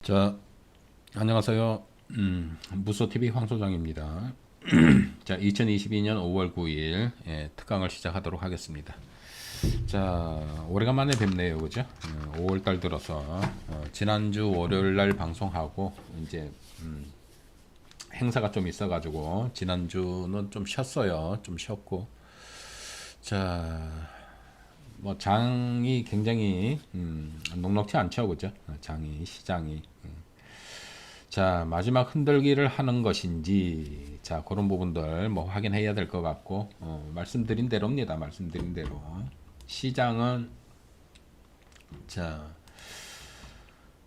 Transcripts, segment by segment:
자, 안녕하세요. 무소TV 황소장입니다. 자, 2022년 5월 9일 특강을 시작하도록 하겠습니다. 자, 오래간만에 뵙네요, 그죠? 5월 달 들어서 지난주 월요일 날 방송하고 이제 행사가 좀 있어가지고 지난주는 좀 쉬었어요. 좀 쉬었고, 자, 뭐 장이 굉장히 녹록지 않죠, 그죠? 장이 시장이. 자, 마지막 흔들기를 하는 것인지, 자, 그런 부분들 뭐 확인해야 될 것 같고, 말씀드린 대로입니다. 말씀드린 대로. 시장은, 자,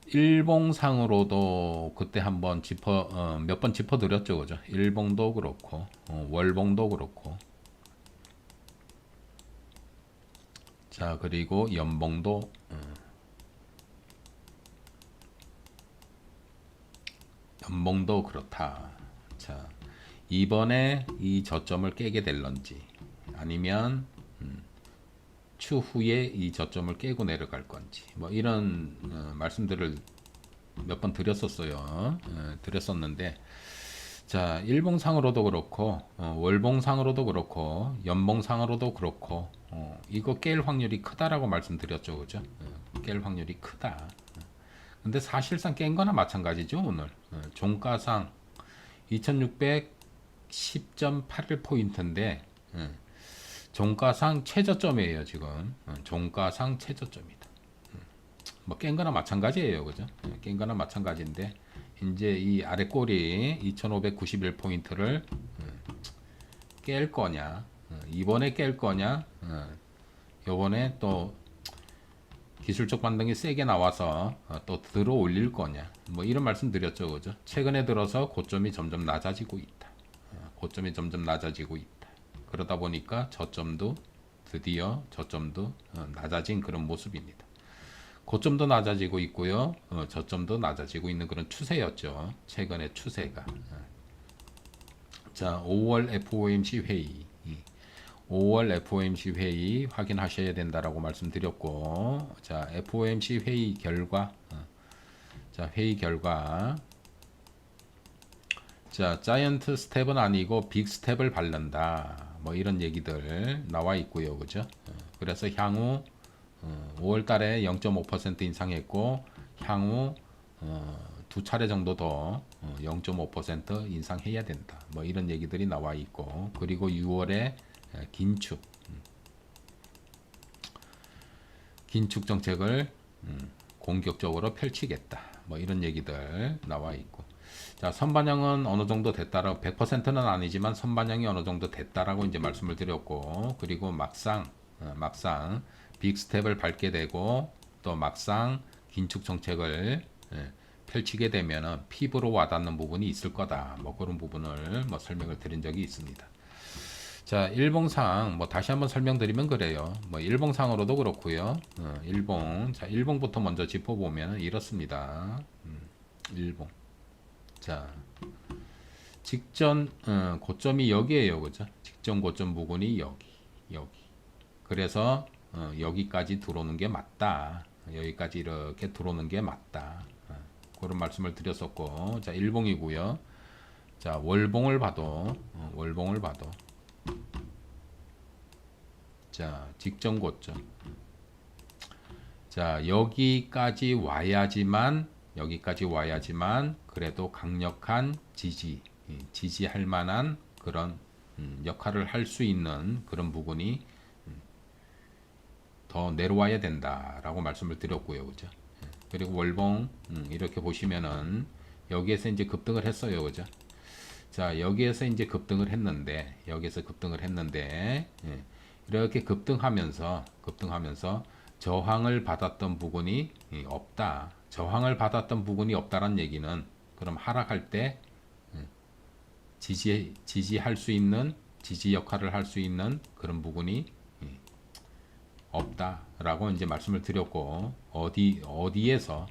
일봉상으로도 그때 한번 몇 번 짚어드렸죠. 그죠? 일봉도 그렇고, 월봉도 그렇고, 자, 그리고 연봉도, 연봉도 그렇다. 자, 이번에 이 저점을 깨게 될런지, 아니면 추후에 이 저점을 깨고 내려갈 건지 뭐 이런 말씀들을 몇 번 드렸었어요. 드렸었는데 자 일봉상으로도 그렇고 월봉상으로도 그렇고 연봉상으로도 그렇고 이거 깰 확률이 크다라고 말씀드렸죠, 그죠? 깰 확률이 크다. 근데 사실상 깬 거나 마찬가지죠. 오늘 종가상 2610.81포인트인데 종가상 최저점이에요, 지금. 종가상 최저점이다. 뭐 깬 거나 마찬가지예요, 그죠? 깬 거나 마찬가지인데 이제 이 아래 꼬리 2591포인트를 깰 거냐, 이번에 깰 거냐, 요번에 또 기술적 반등이 세게 나와서 또 들어 올릴 거냐, 뭐 이런 말씀 드렸죠, 그죠? 최근에 들어서 고점이 점점 낮아지고 있다. 고점이 점점 낮아지고 있다. 그러다 보니까 저점도 드디어 저점도 낮아진 그런 모습입니다. 고점도 낮아지고 있고요. 저점도 낮아지고 있는 그런 추세였죠. 최근의 추세가. 자, 5월 FOMC 회의. 5월 FOMC 회의 확인하셔야 된다라고 말씀드렸고, 자, FOMC 회의 결과, 자, 회의 결과, 자, 자이언트 스텝은 아니고 빅 스텝을 밟는다. 뭐 이런 얘기들 나와 있고요, 그죠? 그래서 향후 5월 달에 0.5% 인상했고, 향후 두 차례 정도 더 0.5% 인상해야 된다. 뭐 이런 얘기들이 나와 있고, 그리고 6월에 긴축, 긴축 정책을 공격적으로 펼치겠다. 뭐 이런 얘기들 나와 있고. 자, 선반영은 어느 정도 됐다라고 100%는 아니지만 선반영이 어느 정도 됐다라고 이제 말씀을 드렸고, 그리고 막상 빅 스텝을 밟게 되고 또 막상 긴축 정책을 펼치게 되면은 피부로 와닿는 부분이 있을 거다. 뭐 그런 부분을 뭐 설명을 드린 적이 있습니다. 자, 일봉상 뭐 다시 한번 설명드리면 그래요. 뭐 일봉상으로도 그렇고요. 자, 일봉부터 먼저 짚어보면 이렇습니다. 일봉. 자, 직전 고점이 여기에요, 그죠? 직전 고점 부분이 여기. 그래서 여기까지 들어오는 게 맞다. 여기까지 이렇게 들어오는 게 맞다. 그런 말씀을 드렸었고, 자, 일봉이고요. 자, 월봉을 봐도, 자, 직전 고점. 자, 여기까지 와야지만 그래도 강력한 지지할 만한 그런 역할을 할 수 있는 그런 부분이 더 내려와야 된다라고 말씀을 드렸고요, 그죠? 그리고 월봉 이렇게 보시면은 여기에서 이제 급등을 했어요, 그죠? 자, 여기에서 이제 급등을 했는데 이렇게 급등하면서 저항을 받았던 부분이 없다. 저항을 받았던 부분이 없다란 얘기는 그럼 하락할 때 지지할 수 있는 지지 역할을 할 수 있는 그런 부분이 없다라고 이제 말씀을 드렸고, 어디에서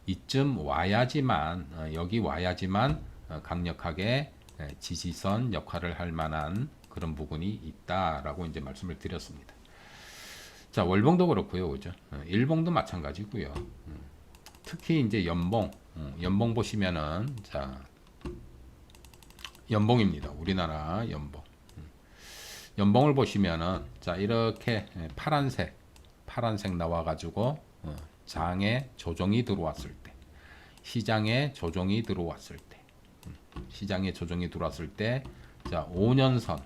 이쯤 와야지만 여기 와야지만 강력하게 지지선 역할을 할 만한 그런 부분이 있다라고 이제 말씀을 드렸습니다. 자, 월봉도 그렇고요, 그죠? 일봉도 마찬가지고요. 특히 이제 연봉 보시면은 자 연봉입니다. 우리나라 연봉을 보시면은 자 이렇게 파란색 나와가지고 장에 조정이 들어왔을 때, 시장에 조정이 들어왔을 때, 자 5년선,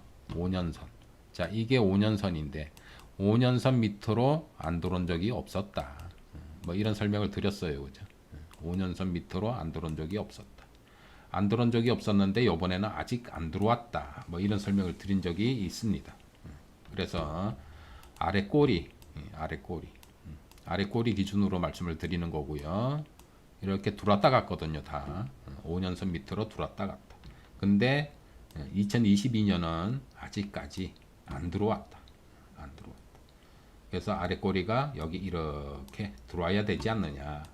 자 이게 5년선인데 5년선 밑으로 안 들어온 적이 없었다. 뭐 이런 설명을 드렸어요, 그죠? 5년선 밑으로 안 들어온 적이 없었다. 안 들어온 적이 없었는데 이번에는 아직 안 들어왔다. 뭐 이런 설명을 드린 적이 있습니다. 그래서 아래 꼬리 기준으로 말씀을 드리는 거고요. 이렇게 들어왔다 갔거든요, 다. 5년선 밑으로 들어왔다 갔다. 근데 2022년은 아직까지 안 들어왔다. 그래서 아래 꼬리가 여기 이렇게 들어와야 되지 않느냐.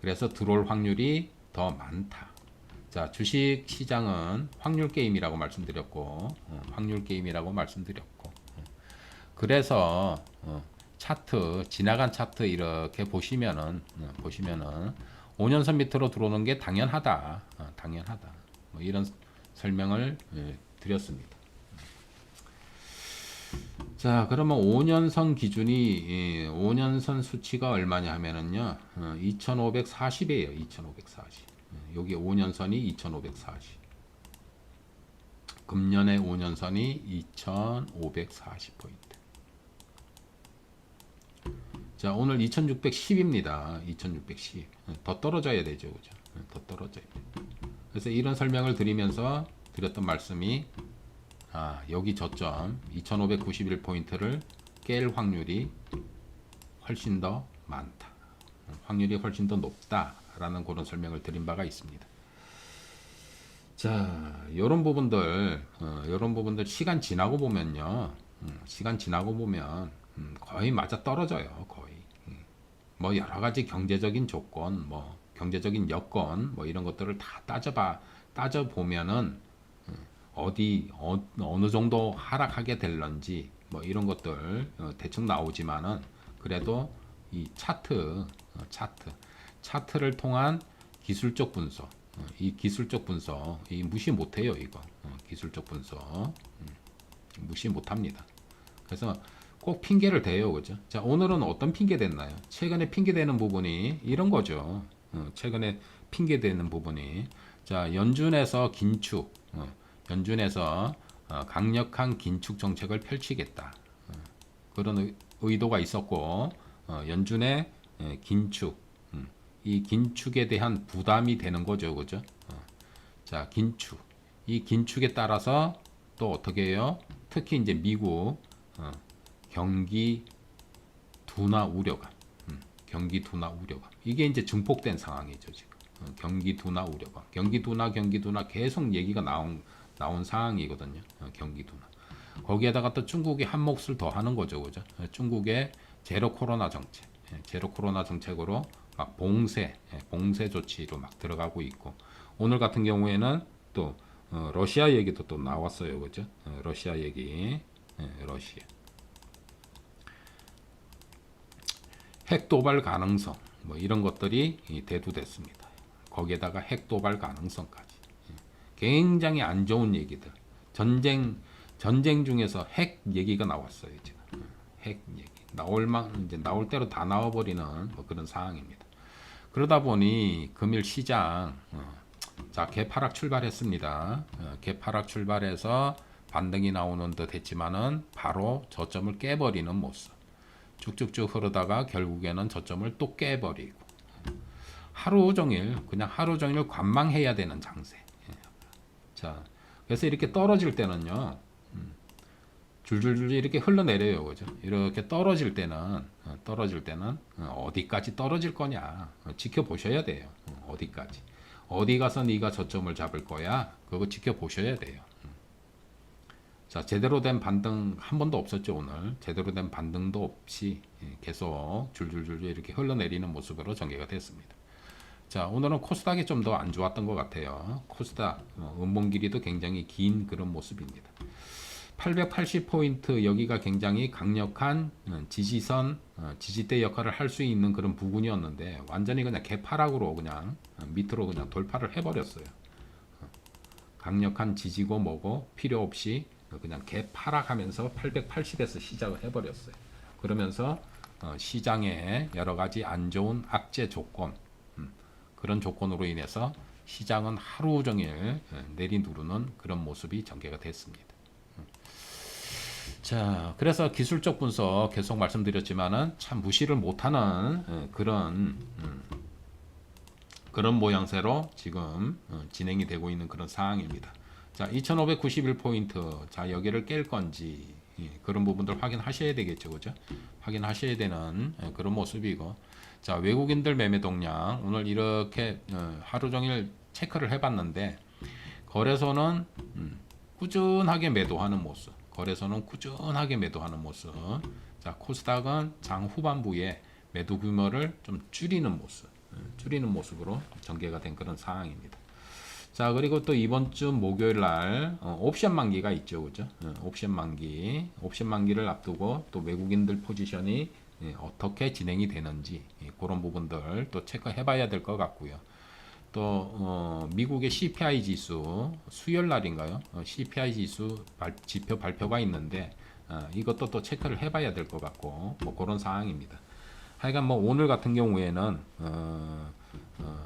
그래서 들어올 확률이 더 많다. 자, 주식 시장은 확률 게임이라고 말씀드렸고, 그래서 지나간 차트 이렇게 보시면은 5년선 밑으로 들어오는 게 당연하다. 뭐 이런 설명을 드렸습니다. 자, 그러면 5년선 기준이 5년선 수치가 얼마냐 하면은요. 2540이에요. 2540. 여기 5년선이 2540. 금년의 5년선이 2540포인트. 자, 오늘 2610입니다. 2610. 더 떨어져야 되죠. 그죠? 더 떨어져야 돼요. 그래서 이런 설명을 드리면서 드렸던 말씀이 여기 저점 2591포인트를 깰 확률이 훨씬 더 많다. 확률이 훨씬 더 높다라는 그런 설명을 드린 바가 있습니다. 자, 이런 부분들 시간 지나고 보면요. 거의 맞아 떨어져요. 거의. 뭐 여러 가지 경제적인 조건, 뭐 경제적인 여건, 뭐 이런 것들을 다 따져 보면은 어느 정도 하락하게 될런지 뭐 이런 것들 대충 나오지만은 그래도 이 차트를 통한 기술적 분석, 이 무시 못해요. 이거 기술적 분석 무시 못합니다. 그래서 꼭 핑계를 대요, 그죠? 자, 오늘은 어떤 핑계 댔나요? 최근에 핑계대는 부분이 이런 거죠. 최근에 핑계대는 부분이 자, 연준에서 강력한 긴축 정책을 펼치겠다. 그런 의도가 있었고, 연준의 긴축, 이 긴축에 대한 부담이 되는 거죠, 그죠? 자, 이 긴축에 따라서 또 어떻게 해요? 특히 이제 미국 경기 둔화 우려감, 이게 이제 증폭된 상황이죠, 지금. 경기 둔화 우려감, 경기 둔화 계속 얘기가 나온 상황이거든요. 경기 둔화. 거기에다가 또 중국이 한 몫을 더 하는 거죠, 그죠? 중국의 제로 코로나 정책으로 막 봉쇄 조치로 막 들어가고 있고, 오늘 같은 경우에는 또 러시아 얘기도 또 나왔어요, 그죠? 러시아 얘기, 러시아 핵 도발 가능성, 뭐 이런 것들이 대두됐습니다. 거기에다가 핵 도발 가능성까지. 굉장히 안 좋은 얘기들. 전쟁 중에서 핵 얘기가 나왔어요, 지금. 핵 얘기. 이제 나올 대로 다 나와버리는 뭐 그런 상황입니다. 그러다 보니 금일 시장, 자, 개파락 출발했습니다. 개파락 출발해서 반등이 나오는 듯 했지만은 바로 저점을 깨버리는 모습. 쭉쭉쭉 흐르다가 결국에는 저점을 또 깨버리고. 하루 종일 관망해야 되는 장세. 자, 그래서 이렇게 떨어질 때는요, 줄줄줄 이렇게 흘러내려요, 그죠? 이렇게 떨어질 때는 어디까지 떨어질 거냐 지켜보셔야 돼요. 어디까지? 어디 가서 네가 저점을 잡을 거야? 그거 지켜보셔야 돼요. 자, 제대로 된 반등 한 번도 없었죠, 오늘. 제대로 된 반등도 없이 계속 줄줄줄 이렇게 흘러내리는 모습으로 전개가 됐습니다. 자, 오늘은 코스닥이 좀 더 안 좋았던 것 같아요. 코스닥 음봉 길이도 굉장히 긴 그런 모습입니다. 880포인트 여기가 굉장히 강력한 지지선, 지지대 역할을 할 수 있는 그런 부분이었는데 완전히 그냥 개파락으로 그냥 밑으로 그냥 돌파를 해버렸어요. 강력한 지지고 뭐고 필요 없이 그냥 개파락하면서 880에서 시작을 해버렸어요. 그러면서 시장에 여러 가지 안 좋은 악재 조건, 그런 조건으로 인해서 시장은 하루 종일 내리누르는 그런 모습이 전개가 됐습니다. 자, 그래서 기술적 분석 계속 말씀드렸지만은 참 무시를 못하는 그런 모양새로 지금 진행이 되고 있는 그런 상황입니다. 자, 2591포인트. 자, 여기를 깰 건지 그런 부분들 확인하셔야 되겠죠. 그죠? 확인하셔야 되는 그런 모습이고. 자, 외국인들 매매 동향. 오늘 이렇게 하루 종일 체크를 해봤는데 거래소는 꾸준하게 매도하는 모습. 거래소는 꾸준하게 매도하는 모습. 자, 코스닥은 장 후반부에 매도 규모를 좀 줄이는 모습으로 전개가 된 그런 상황입니다. 자, 그리고 또 이번 주 목요일 날 옵션 만기가 있죠. 그죠? 옵션 만기를 앞두고 또 외국인들 포지션이 어떻게 진행이 되는지 그런 부분들 또 체크해 봐야 될 것 같고요. 또 미국의 CPI 지수 수요일 날인가요? CPI 지수 지표 발표가 있는데 이것도 또 체크를 해봐야 될 것 같고 뭐 그런 상황입니다. 하여간 뭐 오늘 같은 경우에는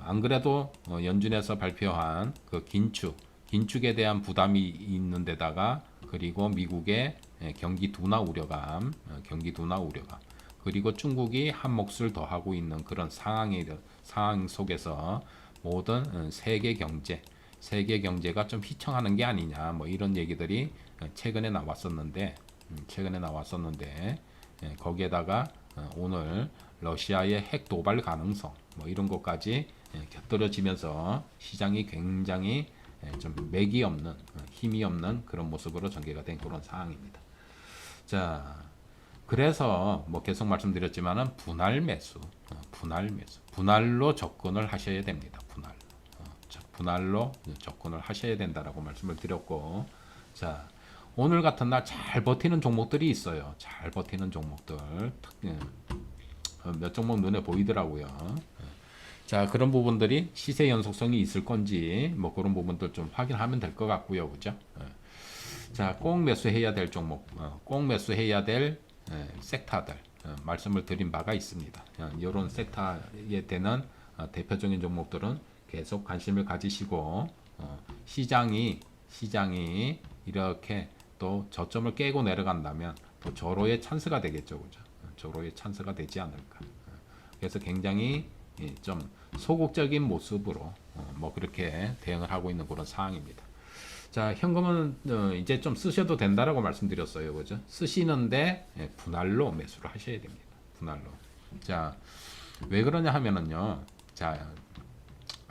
안 그래도 연준에서 발표한 그 긴축에 대한 부담이 있는 데다가 그리고 미국의 경기 둔화 우려감, 그리고 중국이 한 몫을 더 하고 있는 그런 상황 속에서 모든 세계 경제가 좀 휘청하는 게 아니냐 뭐 이런 얘기들이 최근에 나왔었는데 거기에다가 오늘 러시아의 핵 도발 가능성 뭐 이런 것까지 곁들여지면서 시장이 굉장히 좀 맥이 없는 힘이 없는 그런 모습으로 전개가 된 그런 상황입니다. 자, 그래서 뭐 계속 말씀드렸지만은 분할로 접근을 하셔야 됩니다. 분할로 접근을 하셔야 된다라고 말씀을 드렸고, 자, 오늘 같은 날 잘 버티는 종목들이 있어요. 잘 버티는 종목들 몇 종목 눈에 보이더라고요. 자, 그런 부분들이 시세 연속성이 있을 건지 뭐 그런 부분들 좀 확인하면 될 것 같고요. 그죠? 자, 꼭 매수해야 될 종목, 꼭 매수해야 될 섹터들 말씀을 드린 바가 있습니다. 이런 섹터에 되는 대표적인 종목들은 계속 관심을 가지시고 시장이 이렇게 또 저점을 깨고 내려간다면 또 절호의 찬스가 되겠죠. 그죠? 절호의 찬스가 되지 않을까. 그래서 굉장히 좀 소극적인 모습으로 뭐 그렇게 대응을 하고 있는 그런 상황입니다. 자, 현금은 이제 좀 쓰셔도 된다라고 말씀드렸어요. 그죠? 쓰시는데 분할로 매수를 하셔야 됩니다. 분할로. 자, 왜 그러냐 하면은요. 자,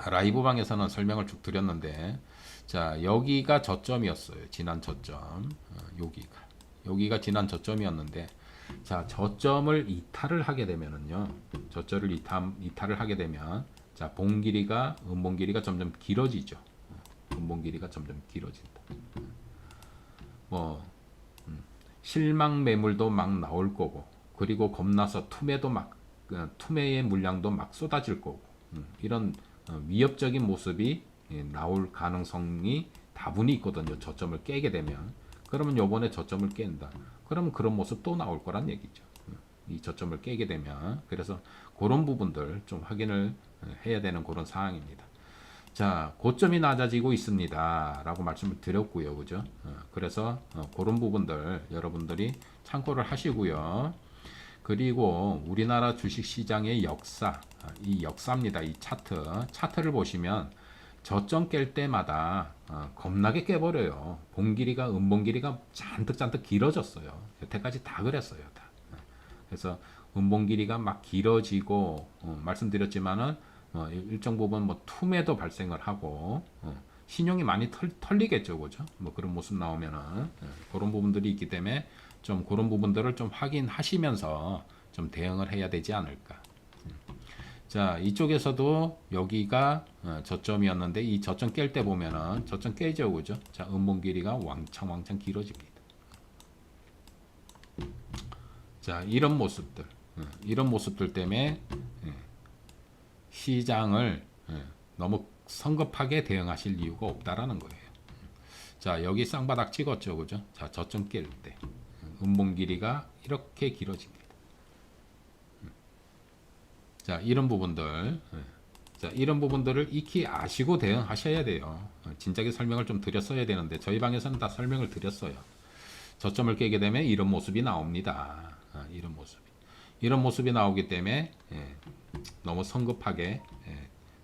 라이브 방에서는 설명을 쭉 드렸는데 자, 여기가 저점이었어요. 지난 저점. 여기가 지난 저점이었는데 자, 저점을 이탈을 하게 되면은요. 저점을 이탈을 하게 되면 자, 음봉 길이가 점점 길어지죠. 음봉 길이가 점점 길어진다. 뭐 실망 매물도 막 나올 거고, 그리고 겁나서 투매의 물량도 막 쏟아질 거고, 이런 위협적인 모습이 나올 가능성이 다분히 있거든요. 저점을 깨게 되면. 그러면 요번에 저점을 깬다. 그러면 그런 모습 또 나올 거란 얘기죠. 이 저점을 깨게 되면. 그래서 그런 부분들 좀 확인을 해야 되는 그런 상황입니다. 자, 고점이 낮아지고 있습니다. 라고 말씀을 드렸고요. 그죠? 그래서 그런 부분들 여러분들이 참고를 하시고요. 그리고 우리나라 주식시장의 이 역사입니다. 이 차트를 보시면 저점 깰 때마다 겁나게 깨버려요. 음봉 길이가 잔뜩 길어졌어요. 여태까지 다 그랬어요. 다. 그래서 음봉 길이가 막 길어지고 말씀드렸지만은 일정 부분 뭐 투매도 발생을 하고 신용이 많이 털리겠죠. 그죠? 뭐 그런 모습 나오면은 그런 부분들이 있기 때문에 좀 그런 부분들을 좀 확인하시면서 좀 대응을 해야 되지 않을까. 자, 이쪽에서도 여기가 저점이었는데 이 저점 깰 때 보면은 저점 깨죠. 그죠? 자, 음봉 길이가 왕창 길어집니다. 자, 이런 모습들 때문에 시장을 너무 성급하게 대응하실 이유가 없다라는 거예요. 자, 여기 쌍바닥 찍었죠, 그죠? 자, 저점 깰 때 음봉 길이가 이렇게 길어집니다. 자, 이런 부분들, 자, 이런 부분들을 익히 아시고 대응하셔야 돼요. 진작에 설명을 좀 드렸어야 되는데 저희 방에서는 다 설명을 드렸어요. 저점을 깨게 되면 이런 모습이 나옵니다. 이런 모습이 나오기 때문에 너무 성급하게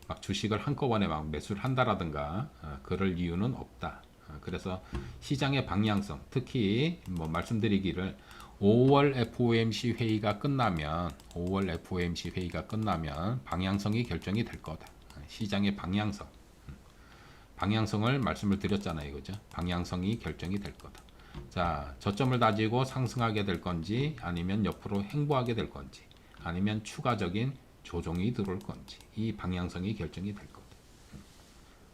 막 주식을 한꺼번에 막 매수를 한다라든가 그럴 이유는 없다. 그래서 시장의 방향성, 특히 뭐 말씀드리기를 5월 FOMC 회의가 끝나면 방향성이 결정이 될 거다. 시장의 방향성을 말씀을 드렸잖아요, 그죠? 방향성이 결정이 될 거다. 자, 저점을 다지고 상승하게 될 건지, 아니면 옆으로 횡보하게 될 건지, 아니면 추가적인 조정이 들어올 건지, 이 방향성이 결정이 될 거다.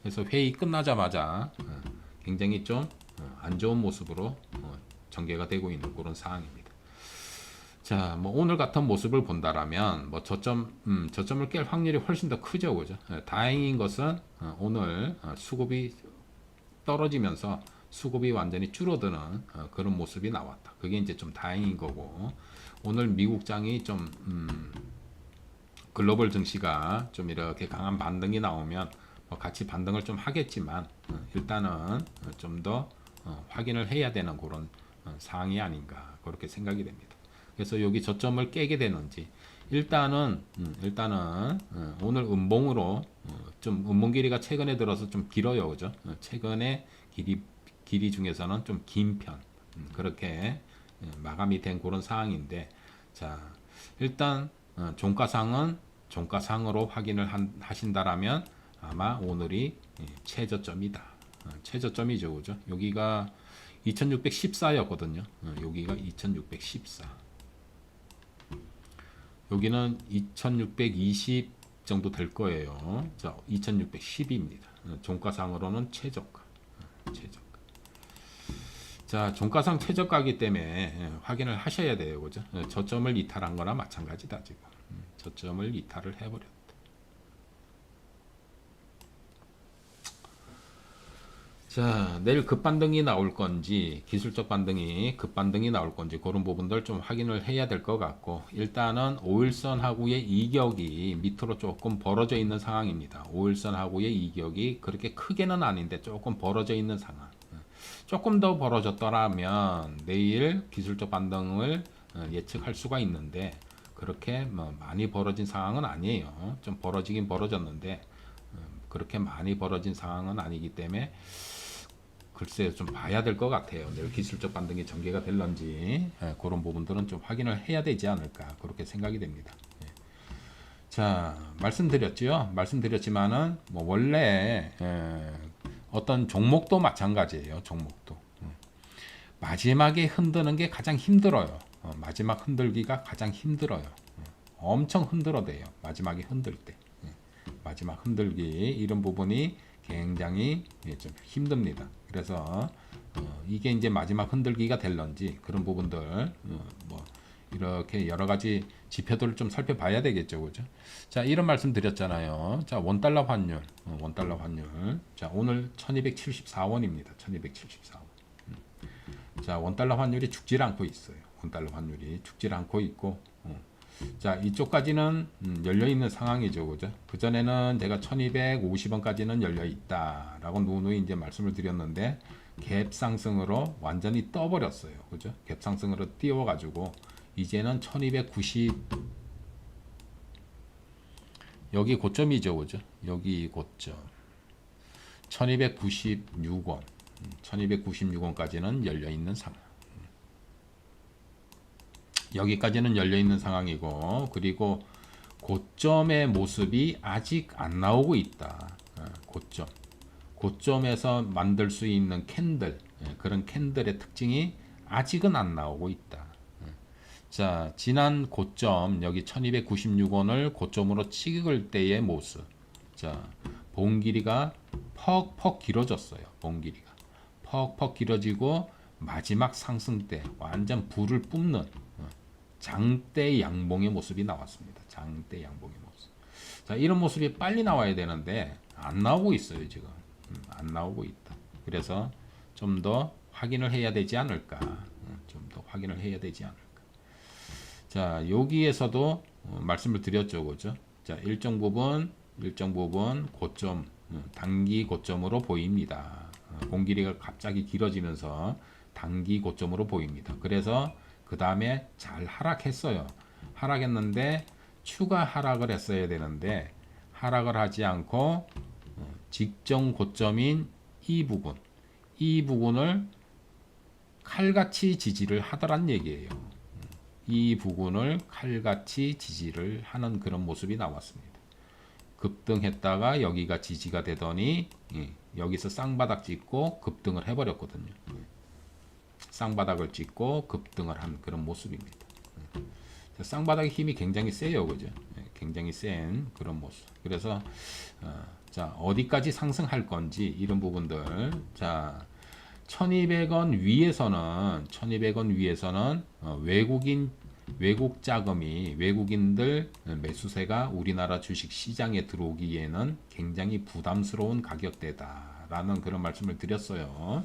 그래서 회의 끝나자마자 굉장히 좀 안 좋은 모습으로 전개가 되고 있는 그런 상황입니다. 자, 뭐 오늘 같은 모습을 본다라면 뭐 저점을 깰 확률이 훨씬 더 크죠, 그죠? 다행인 것은 오늘 수급이 떨어지면서 수급이 완전히 줄어드는 그런 모습이 나왔다. 그게 이제 좀 다행인 거고, 오늘 미국장이 좀 글로벌 증시가 좀 이렇게 강한 반등이 나오면 같이 반등을 좀 하겠지만 일단은 좀 더 확인을 해야 되는 그런 상황이 아닌가 그렇게 생각이 됩니다. 그래서 여기 저점을 깨게 되는지 일단은 오늘 음봉으로 좀 음봉 길이가 최근에 들어서 좀 길어요, 그죠? 최근에 길이 중에서는 좀 긴 편 그렇게 마감이 된 그런 상황인데, 자, 일단 종가상으로 확인을 하신다라면 아마 오늘이 최저점이다. 최저점이죠, 그죠? 여기가 2614였거든요. 여기가 2614. 여기는 2620 정도 될 거예요. 자, 2610입니다. 종가상으로는 최저가. 자, 종가상 최저가이기 때문에 확인을 하셔야 돼요, 그죠? 저점을 이탈한 거나 마찬가지다, 지금. 저점을 이탈을 해버렸다. 자, 내일 급반등이 나올 건지, 기술적 급반등이 나올 건지, 그런 부분들 좀 확인을 해야 될 것 같고, 일단은 5일선하고의 이격이 밑으로 조금 벌어져 있는 상황입니다. 5일선하고의 이격이 그렇게 크게는 아닌데 조금 벌어져 있는 상황. 조금 더 벌어졌더라면 내일 기술적 반등을 예측할 수가 있는데, 그렇게 뭐 많이 벌어진 상황은 아니에요. 좀 벌어지긴 벌어졌는데, 그렇게 많이 벌어진 상황은 아니기 때문에 글쎄요, 좀 봐야 될 것 같아요. 내일 기술적 반등이 전개가 될런지 그런 부분들은 좀 확인을 해야 되지 않을까 그렇게 생각이 됩니다. 자, 말씀드렸지만은 뭐 원래 어떤 종목도 마찬가지예요. 종목도 마지막에 흔드는 게 가장 힘들어요. 마지막 흔들기가 가장 힘들어요. 엄청 흔들어대요. 마지막에 흔들 때 마지막 흔들기 이런 부분이 굉장히 좀 힘듭니다. 그래서 이게 이제 마지막 흔들기가 될런지 그런 부분들 뭐 이렇게 여러 가지 지표들을 좀 살펴봐야 되겠죠, 그죠? 자, 이런 말씀 드렸잖아요. 자, 원달러 환율. 자, 오늘 1274원입니다. 1274원. 자, 원달러 환율이 죽질 않고 있어요. 원달러 환율이 죽질 않고 있고, 자, 이쪽까지는 열려 있는 상황이죠, 그죠? 그 전에는 제가 1250원까지는 열려 있다라고 누누이 이제 말씀을 드렸는데 갭 상승으로 완전히 떠버렸어요, 그죠? 갭 상승으로 띄워가지고 이제는 1290 여기 고점이죠, 그죠? 여기 고점 1296원, 1296원까지는 열려 있는 상황. 여기까지는 열려 있는 상황이고, 그리고 고점의 모습이 아직 안 나오고 있다. 고점에서 만들 수 있는 캔들, 그런 캔들의 특징이 아직은 안 나오고 있다. 자, 지난 고점 여기 1296원을 고점으로 찍을 때의 모습. 자, 봉 길이가 퍽퍽 길어졌어요. 봉 길이가 퍽퍽 길어지고 마지막 상승 때 완전 불을 뿜는 장대 양봉의 모습이 나왔습니다. 장대 양봉의 모습. 자, 이런 모습이 빨리 나와야 되는데 안 나오고 있어요, 지금. 안 나오고 있다. 그래서 좀 더 확인을 해야 되지 않을까. 좀 더 확인을 해야 되지 않을까. 자, 여기에서도 말씀을 드렸죠, 그죠? 자, 일정 부분 고점, 단기 고점으로 보입니다. 공길이가 갑자기 길어지면서 단기 고점으로 보입니다. 그래서 그 다음에 잘 하락했어요. 하락했는데 추가 하락을 했어야 되는데 하락을 하지 않고 직전 고점인 이 부분을 칼같이 지지를 하더란 얘기예요. 이 부분을 칼같이 지지를 하는 그런 모습이 나왔습니다. 급등했다가 여기가 지지가 되더니 여기서 쌍바닥 찍고 급등을 해버렸거든요. 쌍바닥을 찍고 급등을 한 그런 모습입니다. 쌍바닥의 힘이 굉장히 세요, 그죠? 굉장히 센 그런 모습. 그래서 자, 어디까지 상승할 건지 이런 부분들. 자, 1200원 위에서는 외국 자금이 외국인들 매수세가 우리나라 주식 시장에 들어오기에는 굉장히 부담스러운 가격대다라는 그런 말씀을 드렸어요.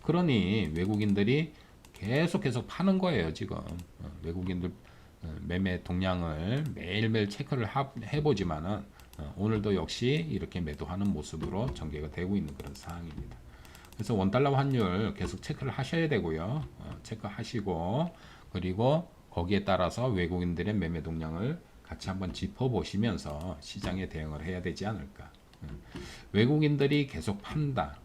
그러니 외국인들이 계속 파는 거예요, 지금. 외국인들 매매 동향을 매일매일 체크를 해보지만은 오늘도 역시 이렇게 매도하는 모습으로 전개가 되고 있는 그런 상황입니다. 그래서 원달러 환율 계속 체크를 하셔야 되고요. 체크하시고 그리고 거기에 따라서 외국인들의 매매 동향을 같이 한번 짚어보시면서 시장에 대응을 해야 되지 않을까. 외국인들이 계속 판다.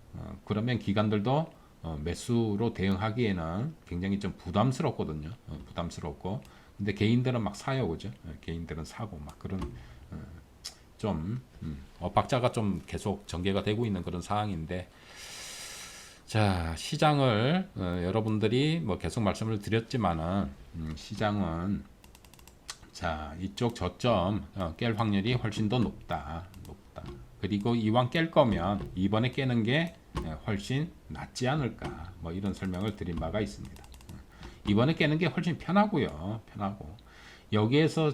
그러면 기관들도 매수로 대응하기에는 굉장히 좀 부담스럽거든요. 부담스럽고. 근데 개인들은 막 사요, 그죠? 개인들은 사고 막 그런 좀 엇박자가 좀 계속 전개가 되고 있는 그런 상황인데, 자, 시장을 여러분들이 뭐 계속 말씀을 드렸지만은 시장은 자, 이쪽 저점 깰 확률이 훨씬 더 높다. 그리고 이왕 깰 거면 이번에 깨는 게 훨씬 낫지 않을까. 뭐 이런 설명을 드린 바가 있습니다. 이번에 깨는 게 훨씬 편하고요. 편하고 여기에서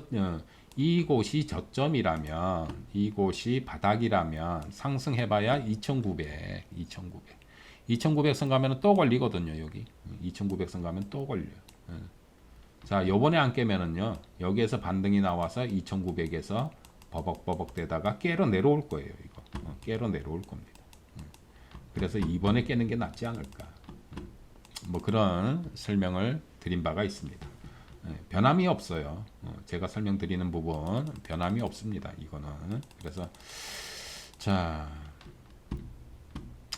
이곳이 저점이라면, 이곳이 바닥이라면 상승해봐야 2,900선 가면 또 걸리거든요. 여기 2,900선 가면 또 걸려요. 자, 요번에 안 깨면은요, 여기에서 반등이 나와서 2,900에서 버벅버벅 되다가 깨러 내려올 거예요. 이거 깨러 내려올 겁니다. 그래서 이번에 깨는 게 낫지 않을까. 뭐 그런 설명을 드린 바가 있습니다. 변함이 없어요. 제가 설명드리는 부분 변함이 없습니다. 이거는. 그래서 자,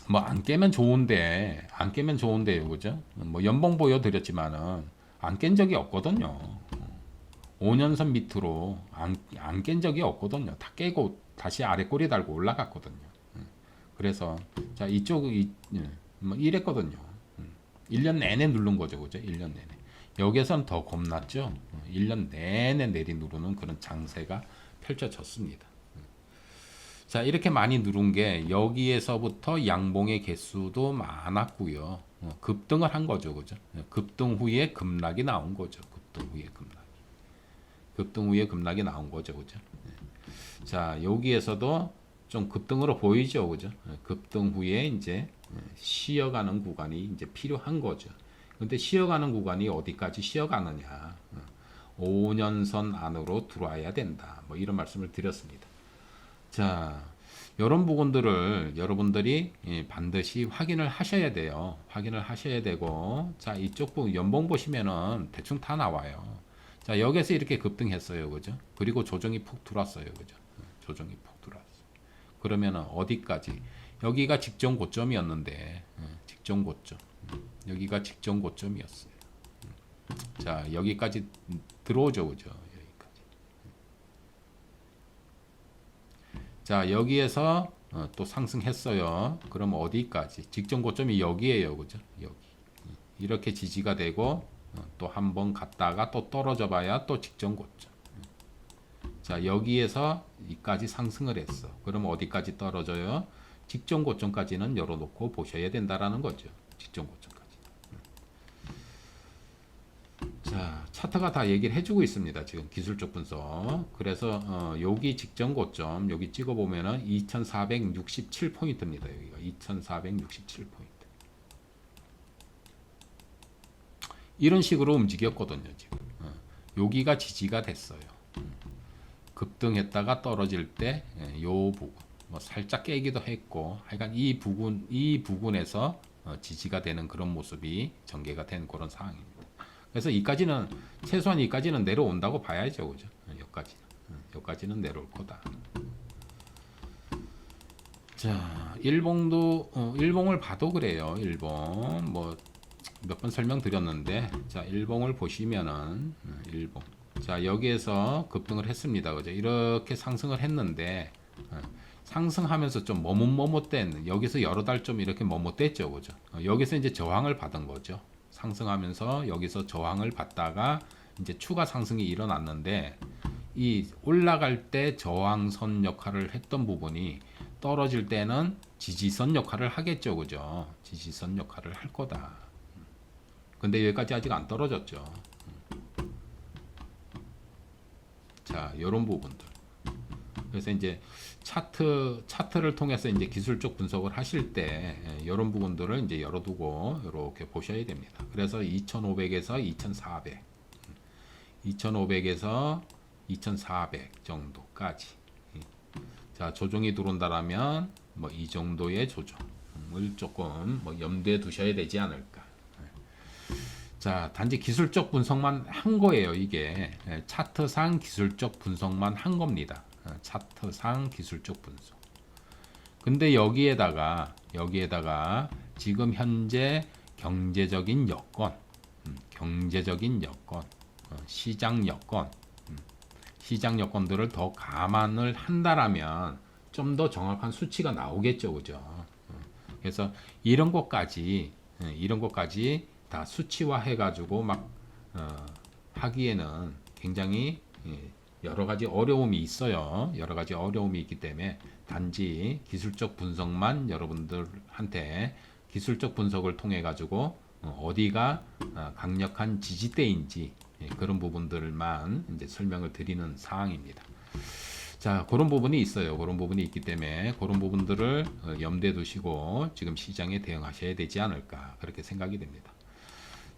뭐 안 깨면 좋은데요, 그죠? 뭐 연봉 보여드렸지만은 안 깬 적이 없거든요. 5년선 밑으로 안 깬 적이 없거든요. 다 깨고 다시 아래 꼬리 달고 올라갔거든요. 그래서 자, 이쪽이 뭐 이랬거든요. 1년 내내 누른 거죠, 그죠? 1년 내내. 여기에선 더 겁났죠. 1년 내내 내리 누르는 그런 장세가 펼쳐졌습니다. 자, 이렇게 많이 누른 게 여기에서부터 양봉의 개수도 많았고요. 급등을 한 거죠, 그죠? 급등 후에 급락이 나온 거죠. 급등 후에 급락이 나온 거죠, 그죠? 자, 여기에서도 좀 급등으로 보이죠, 그죠? 급등 후에 이제 쉬어가는 구간이 이제 필요한 거죠. 근데 쉬어가는 구간이 어디까지 쉬어가느냐? 5년선 안으로 들어와야 된다. 뭐 이런 말씀을 드렸습니다. 자, 이런 부분들을 여러분들이 반드시 확인을 하셔야 돼요. 확인을 하셔야 되고, 자, 이쪽 부분 연봉 보시면은 대충 다 나와요. 자, 여기서 이렇게 급등했어요, 그죠? 그리고 조정이 푹 들어왔어요, 그죠? 조정이 푹 들어왔어요. 그러면은 어디까지? 여기가 직전 고점이었는데, 직전 고점. 여기가 직전 고점이었어요. 자, 여기까지 들어오죠, 그죠? 여기까지. 자, 여기에서 또 상승했어요. 그럼 어디까지? 직전 고점이 여기에요, 그죠? 여기. 이렇게 지지가 되고 또 한 번 갔다가 또 떨어져 봐야 또 직전 고점. 자, 여기에서 이까지 상승을 했어. 그럼 어디까지 떨어져요? 직전 고점까지는 열어놓고 보셔야 된다라는 거죠. 직전 고점까지. 자, 차트가 다 얘기를 해주고 있습니다. 지금 기술적 분석. 그래서 여기 직전 고점 여기 찍어보면은 2467포인트입니다. 여기가 2467포인트. 이런 식으로 움직였거든요. 지금 여기가 지지가 됐어요. 급등했다가 떨어질 때 요 부분 뭐 살짝 깨기도 했고, 하여간 이 부분에서 지지가 되는 그런 모습이 전개가 된 그런 상황입니다. 그래서 이까지는 최소한 이까지는 내려온다고 봐야죠, 그죠? 여기까지는 내려올 거다. 자, 일봉을 봐도 그래요. 일봉 뭐 몇 번 설명드렸는데, 자, 일봉을 보시면은 일봉. 자, 여기에서 급등을 했습니다, 그죠? 이렇게 상승을 했는데 상승하면서 좀 머뭇머뭇된, 여기서 여러 달 좀 이렇게 머뭇댔죠, 그죠? 여기서 이제 저항을 받은 거죠. 상승하면서 여기서 저항을 받다가 이제 추가 상승이 일어났는데, 이 올라갈 때 저항선 역할을 했던 부분이 떨어질 때는 지지선 역할을 하겠죠, 그죠? 지지선 역할을 할 거다. 근데 여기까지 아직 안 떨어졌죠. 자, 요런 부분들. 그래서 이제 차트를 통해서 이제 기술적 분석을 하실 때 이런 부분들을 이제 열어두고 이렇게 보셔야 됩니다. 그래서 2,500에서 2,400, 2,500에서 2,400 정도까지. 자, 조정이 들어온다라면 뭐 이 정도의 조정을 조금 뭐 염두에 두셔야 되지 않을까. 자, 단지 기술적 분석만 한 거예요. 이게 차트상 기술적 분석만 한 겁니다. 차트상 기술적 분석. 근데 여기에다가 지금 현재 경제적인 여건, 시장 여건들을 더 감안을 한다라면 좀 더 정확한 수치가 나오겠죠, 그죠? 그래서 이런 것까지 다 수치화 해가지고 막 하기에는 굉장히 여러 가지 어려움이 있어요. 여러 가지 어려움이 있기 때문에 단지 기술적 분석만 여러분들한테 기술적 분석을 통해 가지고 어디가 강력한 지지대인지 그런 부분들만 이제 설명을 드리는 사항입니다. 자, 그런 부분이 있어요. 그런 부분이 있기 때문에 그런 부분들을 염두에 두시고 지금 시장에 대응하셔야 되지 않을까 그렇게 생각이 됩니다.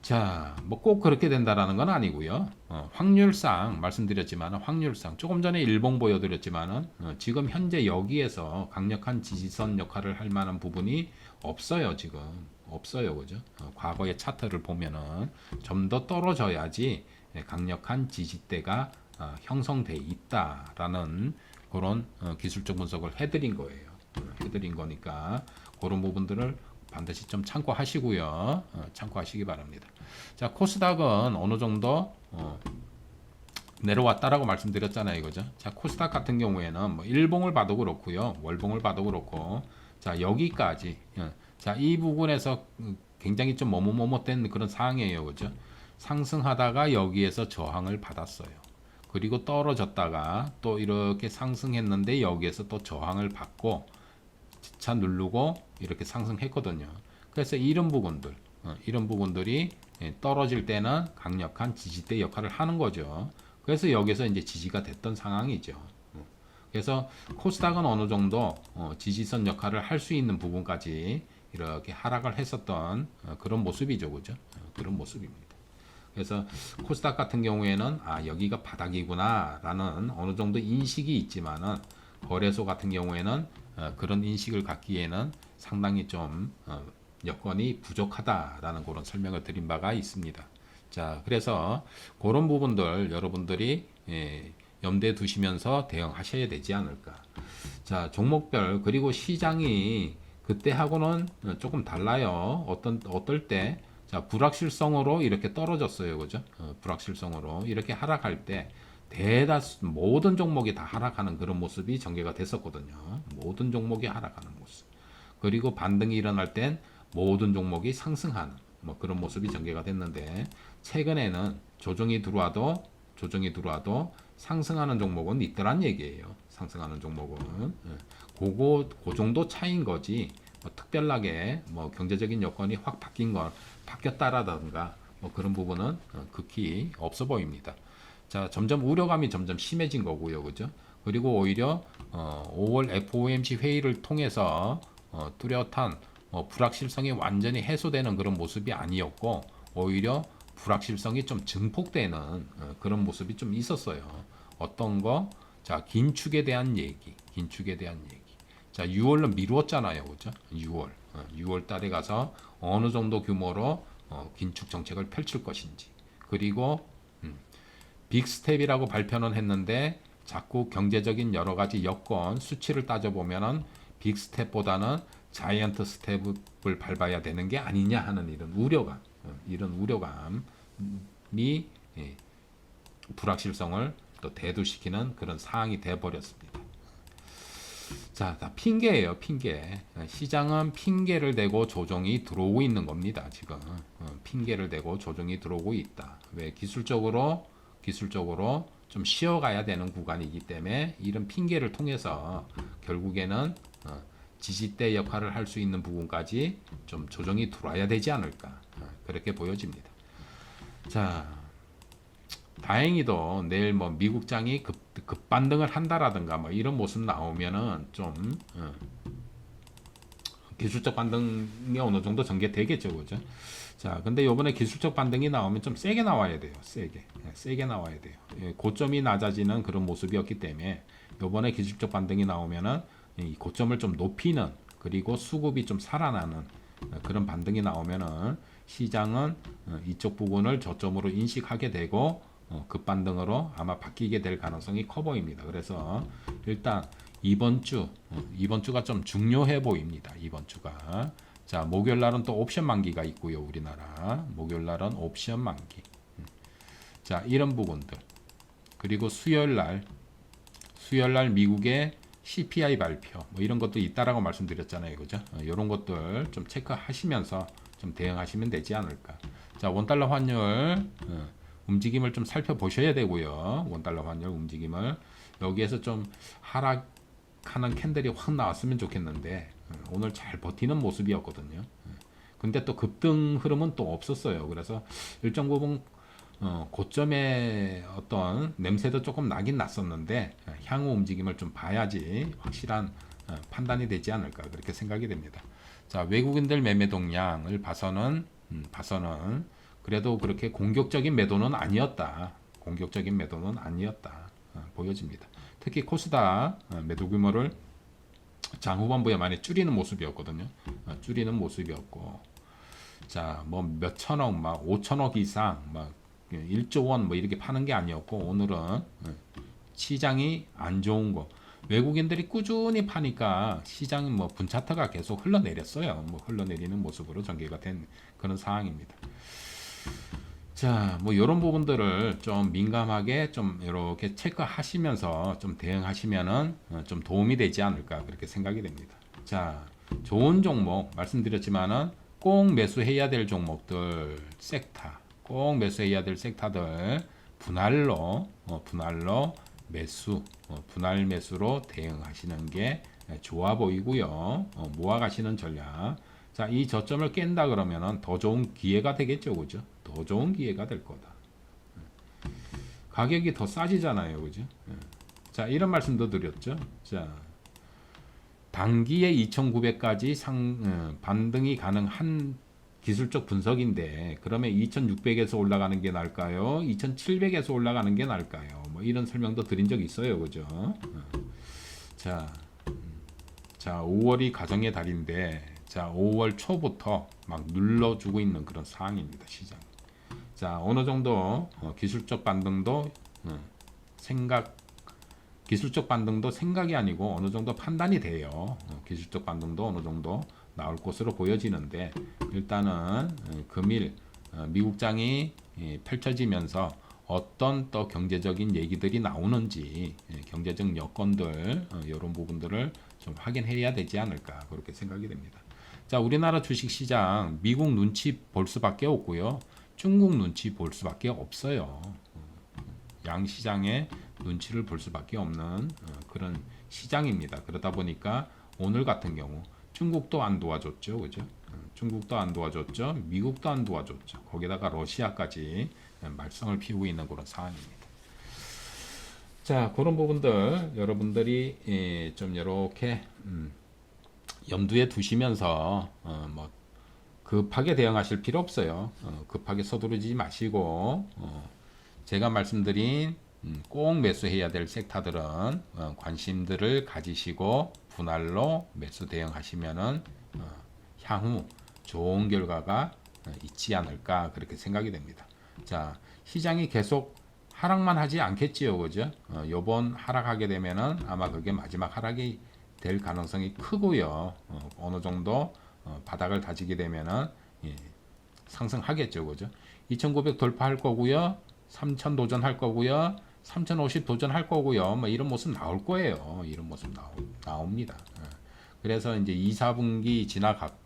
자, 뭐 꼭 그렇게 된다라는 건 아니고요. 확률상 말씀드렸지만 확률상 조금 전에 일봉 보여드렸지만은 지금 현재 여기에서 강력한 지지선 역할을 할 만한 부분이 없어요. 지금 없어요, 그죠? 과거의 차트를 보면은 좀 더 떨어져야지 강력한 지지대가 형성돼 있다라는 그런 기술적 분석을 해드린 거예요. 해드린 거니까 그런 부분들을 반드시 좀 참고하시고요. 참고하시기 바랍니다. 자, 코스닥은 어느 정도 내려왔다라고 말씀드렸잖아요, 그죠? 자, 코스닥 같은 경우에는 뭐 일봉을 봐도 그렇고요, 월봉을 봐도 그렇고, 자, 여기까지, 자, 이 부분에서 굉장히 좀 머뭇머뭇된 그런 상황이에요, 그죠? 상승하다가 여기에서 저항을 받았어요. 그리고 떨어졌다가 또 이렇게 상승했는데 여기에서 또 저항을 받고 지차 누르고 이렇게 상승했거든요. 그래서 이런 부분들이 떨어질 때는 강력한 지지대 역할을 하는 거죠. 그래서 여기서 이제 지지가 됐던 상황이죠. 그래서 코스닥은 어느 정도 지지선 역할을 할 수 있는 부분까지 이렇게 하락을 했었던 그런 모습이죠, 그죠? 그런 모습입니다. 그래서 코스닥 같은 경우에는 여기가 바닥이구나라는 어느 정도 인식이 있지만은 거래소 같은 경우에는 그런 인식을 갖기에는 상당히 좀 여건이 부족하다라는 그런 설명을 드린 바가 있습니다. 자, 그래서 그런 부분들 여러분들이 염두에 두시면서 대응하셔야 되지 않을까. 자, 종목별 그리고 시장이 그때하고는 조금 달라요. 어떨 때, 자, 불확실성으로 이렇게 떨어졌어요, 그죠? 불확실성으로 이렇게 하락할 때 대다수 모든 종목이 다 하락하는 그런 모습이 전개가 됐었거든요. 모든 종목이 하락하는 모습. 그리고 반등이 일어날 땐 모든 종목이 상승하는 뭐 그런 모습이 전개가 됐는데, 최근에는 조정이 들어와도 상승하는 종목은 있더란 얘기예요. 상승하는 종목은 그 정도 차이인 거지. 뭐 특별하게 뭐 경제적인 여건이 확 바뀌었다라든가 뭐 그런 부분은 극히 없어 보입니다. 자, 점점 우려감이 점점 심해진 거고요, 그죠? 그리고 오히려 5월 FOMC 회의를 통해서 뚜렷한 불확실성이 완전히 해소되는 그런 모습이 아니었고 오히려 불확실성이 좀 증폭되는 그런 모습이 좀 있었어요. 어떤 거? 자, 긴축에 대한 얘기, 긴축에 대한 얘기. 자, 6월로 미루었잖아요, 그죠? 6월 달에 가서 어느 정도 규모로 긴축 정책을 펼칠 것인지. 그리고 빅스텝이라고 발표는 했는데 자꾸 경제적인 여러 가지 여건 수치를 따져보면은 빅스텝보다는 자이언트 스텝을 밟아야 되는 게 아니냐 하는 이런 우려감이 예, 불확실성을 또 대두시키는 그런 상황이 돼 버렸습니다. 자, 다 핑계예요, 핑계. 시장은 핑계를 대고 조정이 들어오고 있는 겁니다, 지금. 핑계를 대고 조정이 들어오고 있다. 왜? 기술적으로 좀 쉬어가야 되는 구간이기 때문에 이런 핑계를 통해서 결국에는 지지대 역할을 할 수 있는 부분까지 좀 조정이 들어와야 되지 않을까. 그렇게 보여집니다. 자, 다행히도 내일 뭐 미국장이 급반등을 한다라든가 뭐 이런 모습 나오면은 좀 기술적 반등이 어느 정도 전개되겠죠, 그죠? 자, 근데 요번에 기술적 반등이 나오면 좀 세게 나와야 돼요, 세게 나와야 돼요. 고점이 낮아지는 그런 모습이었기 때문에 요번에 기술적 반등이 나오면은 이 고점을 좀 높이는 그리고 수급이 좀 살아나는 그런 반등이 나오면은 시장은 이쪽 부분을 저점으로 인식하게 되고 급반등으로 아마 바뀌게 될 가능성이 커 보입니다. 그래서 일단 이번 주가 좀 중요해 보입니다. 이번 주가. 자, 목요일 날은 또 옵션 만기가 있고요. 우리나라. 목요일 날은 옵션 만기. 자, 이런 부분들. 그리고 수요일 날 미국의 CPI 발표 뭐 이런 것도 있다라고 말씀드렸잖아요. 그죠? 이런 것들 좀 체크하시면서 좀 대응하시면 되지 않을까. 자, 원달러 환율 움직임을 좀 살펴보셔야 되고요. 원달러 환율 움직임을 여기에서 좀 하락하는 캔들이 확 나왔으면 좋겠는데 오늘 잘 버티는 모습이었거든요. 근데 또 급등 흐름은 또 없었어요. 그래서 일정 부분 고점의 어떤 냄새도 조금 나긴 났었는데 향후 움직임을 좀 봐야지 확실한 판단이 되지 않을까 그렇게 생각이 됩니다. 자, 외국인들 매매 동향을 봐서는 그래도 그렇게 공격적인 매도는 아니었다. 보여집니다. 특히 코스닥 매도 규모를 장 후반부에 많이 줄이는 모습이었거든요. 줄이는 모습이었고, 자, 뭐 몇천억, 막 5천억 이상, 막 1조 원 뭐 이렇게 파는 게 아니었고, 오늘은 시장이 안 좋은 거. 외국인들이 꾸준히 파니까 시장이 뭐 분차트가 계속 흘러내렸어요. 뭐 흘러내리는 모습으로 전개가 된 그런 상황입니다. 자, 뭐 이런 부분들을 좀 민감하게 좀 이렇게 체크하시면서 좀 대응하시면은 좀 도움이 되지 않을까 그렇게 생각이 됩니다. 자, 좋은 종목 말씀드렸지만은 꼭 매수해야 될 종목들 꼭 매수해야 될 섹터들 분할로 분할 매수로 대응하시는 게 좋아 보이고요. 모아가시는 전략. 자, 이 저점을 깬다 그러면은 더 좋은 기회가 되겠죠, 그죠? 더 좋은 기회가 될 거다. 가격이 더 싸지잖아요, 그죠? 자, 이런 말씀도 드렸죠. 자, 단기에 2,900까지 반등이 가능한 기술적 분석인데, 그러면 2,600에서 올라가는 게 나을까요? 2,700에서 올라가는 게 나을까요? 뭐 이런 설명도 드린 적이 있어요, 그죠? 자, 5월이 가정의 달인데, 자, 5월 초부터 막 눌러주고 있는 그런 상황입니다, 시장. 자, 어느 정도 기술적 반등도 생각이 아니고 어느 정도 판단이 돼요. 기술적 반등도 어느 정도 나올 것으로 보여지는데 일단은 금일 미국장이 펼쳐지면서 어떤 또 경제적인 얘기들이 나오는지 경제적 여건들 이런 부분들을 좀 확인해야 되지 않을까 그렇게 생각이 됩니다. 자, 우리나라 주식시장 미국 눈치 볼 수밖에 없고요. 중국 눈치 볼 수밖에 없어요. 양시장의 눈치를 볼 수밖에 없는 그런 시장입니다. 그러다 보니까 오늘 같은 경우 중국도 안 도와줬죠, 그죠? 중국도 안 도와줬죠. 미국도 안 도와줬죠. 거기다가 러시아까지 말썽을 피우고 있는 그런 상황입니다. 자, 그런 부분들 여러분들이 좀 이렇게 염두에 두시면서 뭐 급하게 대응하실 필요 없어요. 급하게 서두르지 마시고 제가 말씀드린 꼭 매수해야 될 섹터들은 관심들을 가지시고 분할로 매수 대응하시면은 향후 좋은 결과가 있지 않을까 그렇게 생각이 됩니다. 자, 시장이 계속 하락만 하지 않겠지요, 그죠? 요번 하락하게 되면은 아마 그게 마지막 하락이 될 가능성이 크고요. 어느 정도 바닥을 다지게 되면은 상승하겠죠, 그죠? 2,900 돌파할 거고요, 3,000 도전할 거고요, 3,050 도전할 거고요. 뭐 이런 모습 나올 거예요. 이런 모습 나옵니다. 그래서 이제 2, 4분기 지나갔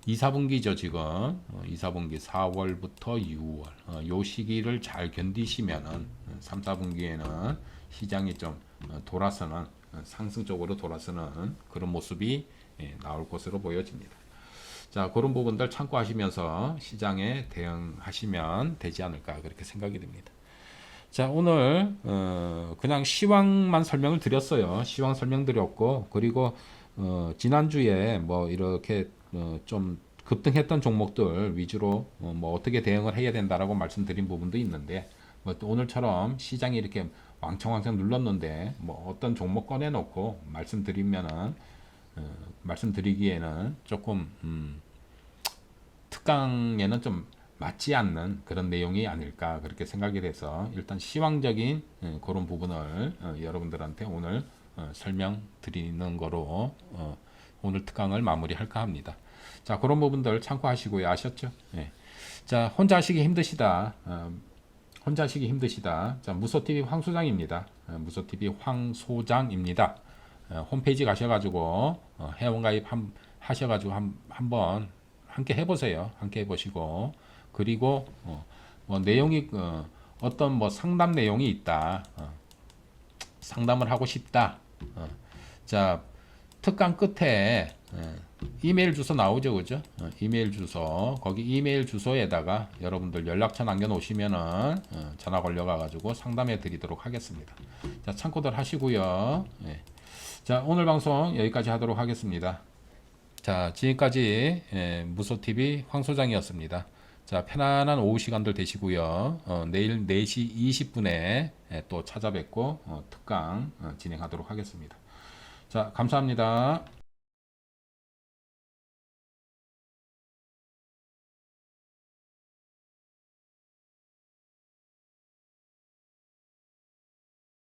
2, 4분기죠, 지금. 2, 4분기 4월부터 6월. 요 시기를 잘 견디시면은 3, 4분기에는 시장이 좀 돌아서는 상승적으로 돌아서는 그런 모습이 나올 것으로 보여집니다. 자, 그런 부분들 참고하시면서 시장에 대응하시면 되지 않을까 그렇게 생각이 됩니다. 자, 오늘 그냥 시황만 설명을 드렸어요. 시황 설명드렸고, 그리고 지난주에 뭐 이렇게 좀 급등했던 종목들 위주로 뭐 어떻게 대응을 해야 된다라고 말씀드린 부분도 있는데, 뭐 또 오늘처럼 시장이 이렇게 왕창왕창 눌렀는데 뭐 어떤 종목 꺼내놓고 말씀드리기에는 조금 특강에는 좀 맞지 않는 그런 내용이 아닐까 그렇게 생각이 돼서 일단 시황적인 그런 부분을 여러분들한테 오늘 설명드리는 거로 오늘 특강을 마무리할까 합니다. 자, 그런 부분들 참고하시고요. 아셨죠? 예. 자, 혼자 하시기 힘드시다. 자, 무소TV 황소장입니다. 무소TV 황소장입니다. 홈페이지 가셔가지고 회원가입 하셔가지고 한번 함께 해보세요. 함께 해보시고, 그리고 뭐 내용이 어떤 뭐 상담 내용이 있다. 상담을 하고 싶다. 자, 특강 끝에 이메일 주소 나오죠, 그죠? 이메일 주소, 거기 이메일 주소에다가 여러분들 연락처 남겨놓으시면은 전화 걸려가지고 상담해 드리도록 하겠습니다. 자, 참고들 하시고요. 예. 자, 오늘 방송 여기까지 하도록 하겠습니다. 자, 지금까지 무소TV 황소장이었습니다. 자, 편안한 오후 시간들 되시고요. 내일 4시 20분에 또 찾아뵙고 특강 진행하도록 하겠습니다. 자, 감사합니다.